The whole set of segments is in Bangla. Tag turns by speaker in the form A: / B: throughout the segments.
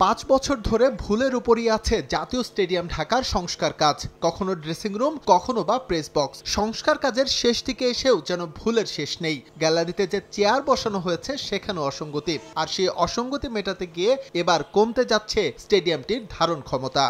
A: ৫ বছর ধরে ভুলের উপরই আছে জাতীয় স্টেডিয়াম ঢাকার সংস্কার কাজ। কখনো ড্রেসিং রুম, কখনো বা প্রেস বক্স। সংস্কার কাজের শেষ দিকে এসেও যেন ভুলের শেষ নেই। গ্যালারিতে যে চেয়ার বসানো হয়েছে সেখানেও অসঙ্গতি, আর সেই অসঙ্গতি মেটাতে গিয়ে এবার কমতে যাচ্ছে স্টেডিয়ামটির ধারণ ক্ষমতা।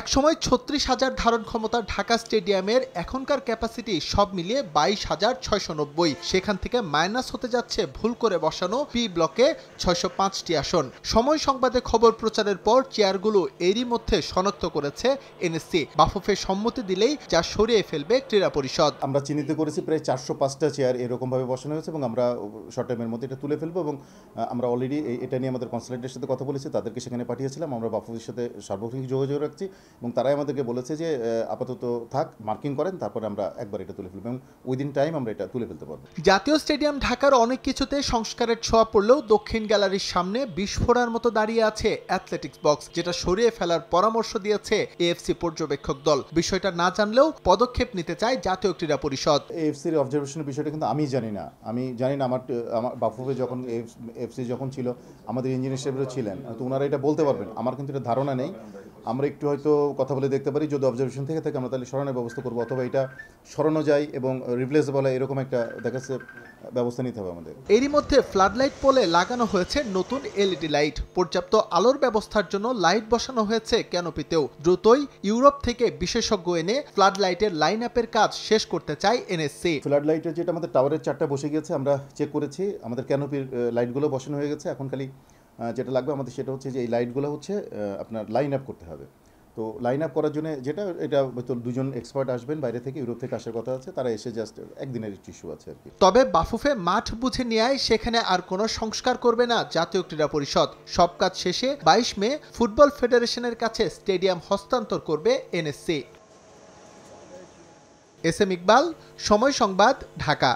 A: একসময় ৩৬,০০০ ধারণ ক্ষমতার ঢাকা স্টেডিয়ামের এখনকার ক্যাপাসিটি সব মিলিয়ে ২২,৬৯০। সেখান থেকে মাইনাস হতে যাচ্ছে ভুল করে বসানো পি ব্লকে ৬০৫টি আসন। সময় সংবাদে খবর প্রচারের পর চেয়ারগুলো এরই মধ্যে শনাক্ত করেছে এনএসসি। বাফুফে সম্মতি দিলেই যা সরিয়ে ফেলবে ক্রীড়া পরিষদ।
B: আমরা চিহ্নিত করেছি প্রায় ৪০৫টা চেয়ার এরকমভাবে বসানো হয়েছে এবং আমরা শর্ট টাইমের মধ্যে এটা তুলে ফেলবো এবং আমরা অলরেডি এটা নিয়ে আমাদের কনসালটেন্টের সাথে কথা বলেছি, তাদেরকে সেখানে পাঠিয়েছিলাম। আমরা বাফুফের সাথে সার্বক্ষণিক যোগাযোগ রাখছি এবং তারাই আমাদেরকে বলেছে যে আপাতত থাক, মার্কিং করেন, তারপরে আমরা একবার এটা তুলে ফেলবো এবং উইদিন টাইম আমরা এটা তুলে ফেলতে পারবো।
A: জাতীয় স্টেডিয়াম ঢাকার অনেক কিছুতে সংস্কারের ছোঁয়া পড়লেও দক্ষিণ গ্যালারির সামনে বিস্ফোরণের মতো দাঁড়িয়ে আছে অ্যাথলেটিক্স বক্স, যেটা সরিয়ে ফেলার পরামর্শ দিয়েছে এএফসি পর্যবেক্ষক দল। বিষয়টা না জানলেও পদক্ষেপ নিতে চায় জাতীয় ক্রীড়া পরিষদ।
B: এএফসির অবজারভেশনের বিষয়টা কিন্তু আমি জানি না। আমার বাফুফে যখন এএফসি যখন ছিল, আমাদের ইঞ্জিনিয়ার সাহেবরা ছিলেন, তো ওনারা এটা বলতে পারবেন। আমার কিন্তু এটা ধারণা নেই। আমরা একটু হয়তো কথা বলে দেখতে পারি, যদি অবজারভেশন থেকে থাকে আমরা তাহলে সরানোর ব্যবস্থা করবো, অথবা এটা সরানো যায় এবং রিপ্লেসেবল হয় এরকম একটা দেখাচ্ছে ব্যবস্থা নিতে হবে আমাদের।
A: এরই মধ্যে ফ্লাডলাইট পোলে লাগানো হয়েছে নতুন এলইডি লাইট। পর্যাপ্ত আলোর ব্যবস্থার জন্য লাইট বসানো হয়েছে ক্যানোপিতেও। দ্রুতই ইউরোপ থেকে বিশেষজ্ঞ এনে ফ্লাড লাইটের লাইন আপের কাজ শেষ করতে চায় এনএসসি।
B: ফ্লাড লাইটের যেটা আমাদের টাওয়ারের 4টা বসে গিয়েছে, আমরা চেক করেছি, আমাদের ক্যানোপির লাইটগুলো বসানো হয়ে গেছে। এখন খালি যেটা লাগবে আমাদের সেটা হচ্ছে যে এই লাইটগুলো হচ্ছে আপনার লাইন আপ করতে হবে। তো লাইন আপ করার জন্য এটা হয়তো দুজন এক্সপার্ট আসবেন বাইরে থেকে, ইউরোপ থেকে আসার কথা আছে, তারা এসে জাস্ট একদিনের ইস্যু আছে আর কি।
A: তবে বাফুফে মাঠ বুঝে নেয় সেখানে আর কোনো সংস্কার করবে না জাতীয় ক্রীড়া পরিষদ। সব কাজ শেষে ২২ মে ফুটবল ফেডারেশনের কাছে স্টেডিয়াম হস্তান্তর করবে এনএসসি। এস এম ইকবাল, সময় সংবাদ, ঢাকা।